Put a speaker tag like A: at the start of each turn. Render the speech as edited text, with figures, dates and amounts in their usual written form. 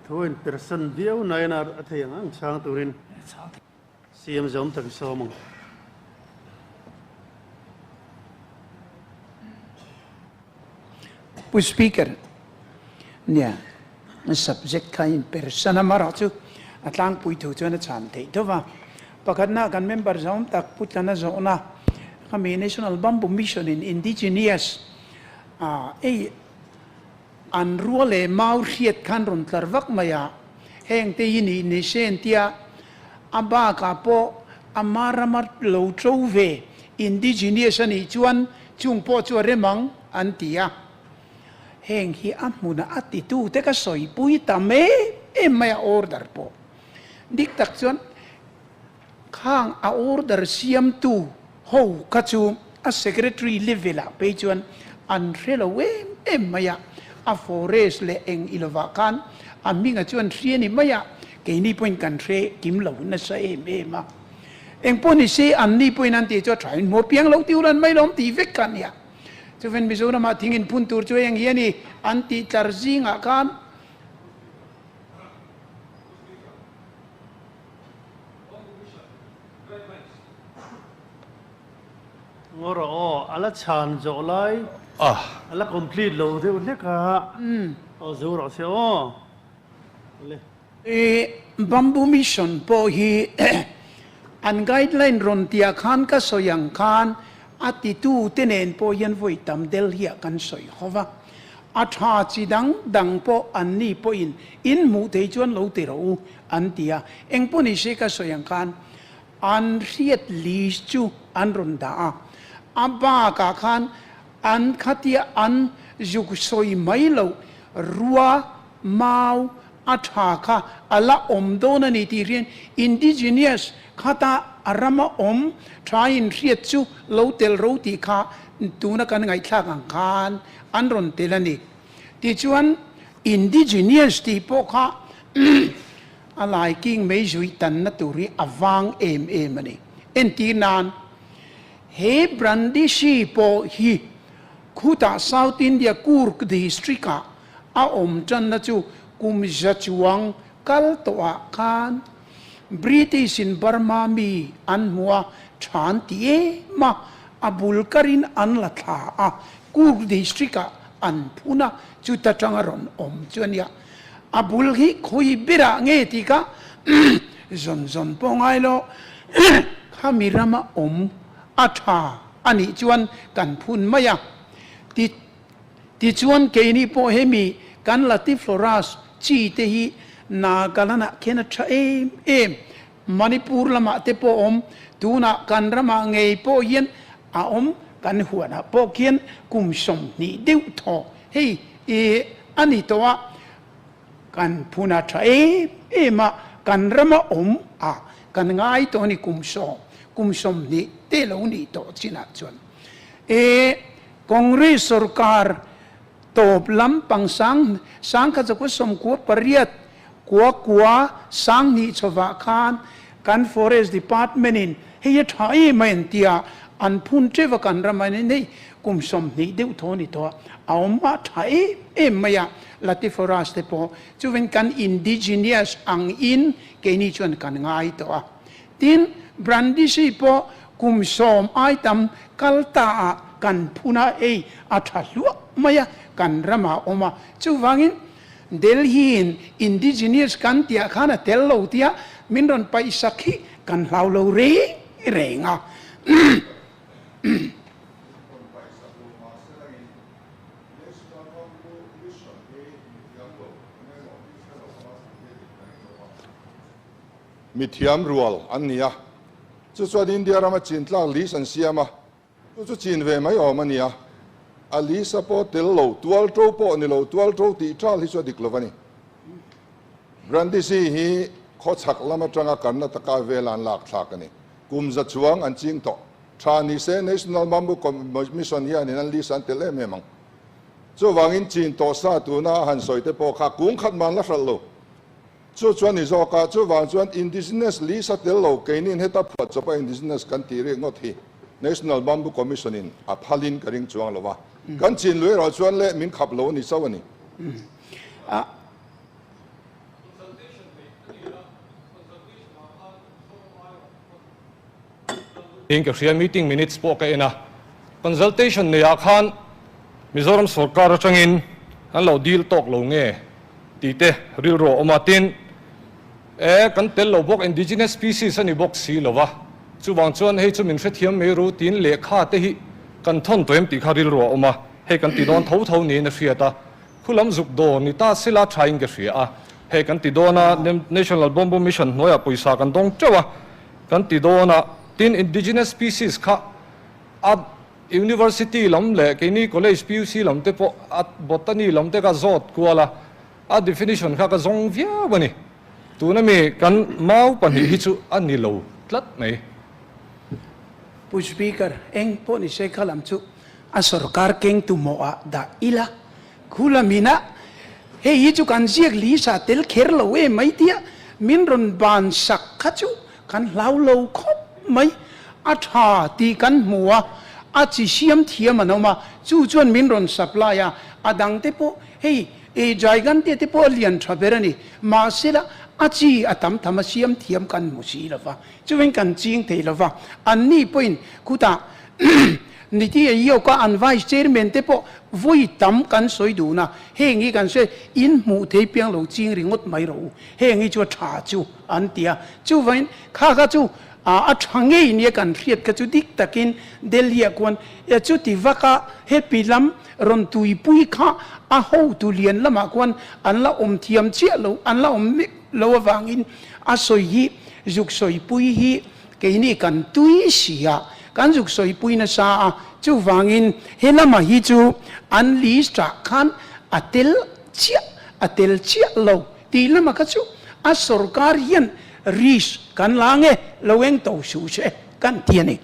A: ทุนเปอร์เซ็นต์เดียวในนาอัธยังช่างตัวรินเสียมจอมตั้งสมอง
B: ผู้ speaker เนี่ย subject ใคร person มาราจูอัตลังปุยถูกจวนฉันเถิดว่าประกาศนักการ member จอมตักพูดกันนะจอนะก็มี national bamboo mission in indigenous อันรัวเลยมาเรียดขันรุนทรวักมายาแห่งเตยินีนิเชนเตียอาบากาโปอามารามัดโลโจเว indigenous นี่จวนจุงโปจวนเรมังอันเตียแห่งฮีอัมมุนาอัติตูเตก็สอยปุยตาเมไม่ออร์เดอร์โปดิกตักจวนข้างออร์เดอร์เซียมตูโฮกัจจุอัส secretary level ไปจวนอันเรลเวไม่อาฟอเรสเลเองอิลวากันอามิงจวนเรียนี่ไม่เกนี่พูดกันเทกิมเหล่านั้นใช่มาเองพูดนี่สิอันนี้พูดนั่นที่จะใช้หมดเพียงเราติวรันไม่ล้มตีเวกันเนี่ยจะเป็นมิโซนามาทิ้งอินพุนตัวช่วยอย่างเงี้ยนี่อันที่จาร์ซิงอาการ
A: งอรออะไรชานจอไลอะไร complete เลยเดี๋ยวเล็กอะเอาจูรอเสียว
B: บัมบูมิชชั่นพอฮีอันไกด์ไลน์รอนที่อาคารก็สยังคานอัติตูเตเนนพอยันไว้ตามเดลเฮียกันสอยเขาว่าอัฐาจีดังพออันนี้พออินมูเตจวนเราเตเราอันที่เองพอนี่เชก็สยังคานอันเรียดลิสจูอันรอนดาอับบากาคานอันขัดยาอันยุกสอยไม่เลวรัวมาวอัฐาค่ะอัลละอมโดนนี่ที่เรียน indigenous ขัดอารามาอมทรายอินเรียดจูเราเตลรู้ที่ค่ะตูนักการไงท่ากังคานอันรอนเตลนี่ที่ชวน indigenous ที่พวกค่ะอะไรกิ่งไม่จุยตันนัตุรีอวังมันนี่เอ็นที่นานเฮบรันดิชีโปฮีคูตา South India กูร์กดิสตริกะอาอมจันนัจูกุมจัจวังกัลตัวคานบริติสินบาร์มามีอันมัวชานตีมาอับุลการินอันละทากูร์กดิสตริกะอันพูนะจุดจังรอนอมจวนยาอับุลฮีคุยบิระเงติกะจนปองไอโลข้ามีรามาอมอัฐาอันนี้จวนกันพูนไม่ยาที่ชวนเกนี่พอเฮมีกันลัติฟลอรัสชีเตฮีนากันนะเคนชะมันิปูร์ละมาเตปอมตูนักกันระมาเงยพอเย็นอาอมกันหัวนะพอเขียนกุมสมนี่เดียวทอเฮ้อันนี้ตัวกันพูนาชะมากันระมาอมกันง่ายตัวนี้กุมสมนี่เตลงนี่ตัวชินาชวนคองเรสสุรการตบลำปังสังขจักรสมควรปริยัติกัวสังนิชวาคานกัน Forest Department เฮียท้ายไม่เห็นที่อันพุ่นเจ้ากันรำมันนี่กุมสมนี่เดี๋ยวทนี่ตัวเอามาท้ายไม่ยาลัติฟอรัสเตปอจูเป็นกัน indigenous อังอินเกนี่ชวนกันง่ายตัวทินบรันดิสิปอกุมสมไอตัมกัลตากันพูนาอัฐลัวไม่กันรำมาออกมาจูฟังอินเดลฮีน indigenous กันที่อาคารเทลโลที่มินรอนไปสักขีกันเล่าเราเรง
C: มิเทียมรัวอันนี้จุดส่วนอินเดียเรามาจีนลากลิสันเซียมาจุดจีนเวไม่ออกมันเนี่ยอลิซาโปเตลโลตัวโตโปนี่โลตัวโตตีทราลิสวดิกลวานี่บรันดิซีฮีข้อฉักละมาจังกันนัตกาเวลานหลักฉากนี่กุมจัดชวงอันจริงต่อชานิเซเนชั่นแนลมัมบุคมมิชชันยานี่นั่นลิสันเตเลเมมังจู่วางอินจีนต่อซาตูน่าหันสอยเตโปขากุ้งขัดมันละสัลโลจู่ชวนนิโซกาจู่วางชวนอินดิจิเนสลิสัตเตลโลเกนินเฮตับพัดจะไปอินดิจิเนสกันตีเรียงอที National Bamboo Commission อินอพาลินกระดิ่งจวงละวะกันจีนเลยเราชวนเละมินขับโลนี่เศร้านี่
D: in ka ria meeting minutes po ka ina consultation ne ya khan Mizoram sarkar atangin an lo deal tok lo nge ti te ril ro omatin kan tel lo bok indigenous species ani bok si lova chu wang chuan hei chu min hre thiam me ru tin le kha te hi kan thon toem ti kha ril ro oma hei kan ti don tho tho ni na hriata khulam zuk do ni ta sila thain ka hria a hei kan ti dona national bamboo mission noya poisa kan dong chawa kan ti dona tin indigenous species kha at university lam le ke ni college puc lam te po at botany lam te ka zot kuala a definition kha ka zong via bani tu na me kan mau pan hi chu ani lo tlat mai
B: pu speaker eng po ni se khalam chu a sarkar keng tu mo a da ila khula mina he hi chu kan ziak li sa tel kher lo we mai tia min ron ban sak kha chu kan lau lo khop mai a tha ti kan muwa a chi siam thiam anoma chu chuan min ron supply a adang te po hei e jaigan te po lian thaberani ma sila a chi atam thama siam thiam kan musi lawa chuwen kan ching thei lawa anni point kuta niti yo ka an vice chairman te po voi tam kan soi du na hengi kan se in mu thei piang lo ching ringot mai ro hengi chu tha chu an tia chu vain kha kha chu a thange ni kan riat ka chu dik takin delia kon ya chu ti vaka happy lam ron tui pui kha a ho tu lian lama kon an la thiam chia lo an la lo wangin a soi hi juk soi pui hi ke ni kan tui sia kan juk soi pui na sa chu wangin helama hi chu an li stra khan atel chia lo ti lama ka chu a sarkar hian ris kan lange loweng to su che kan tiani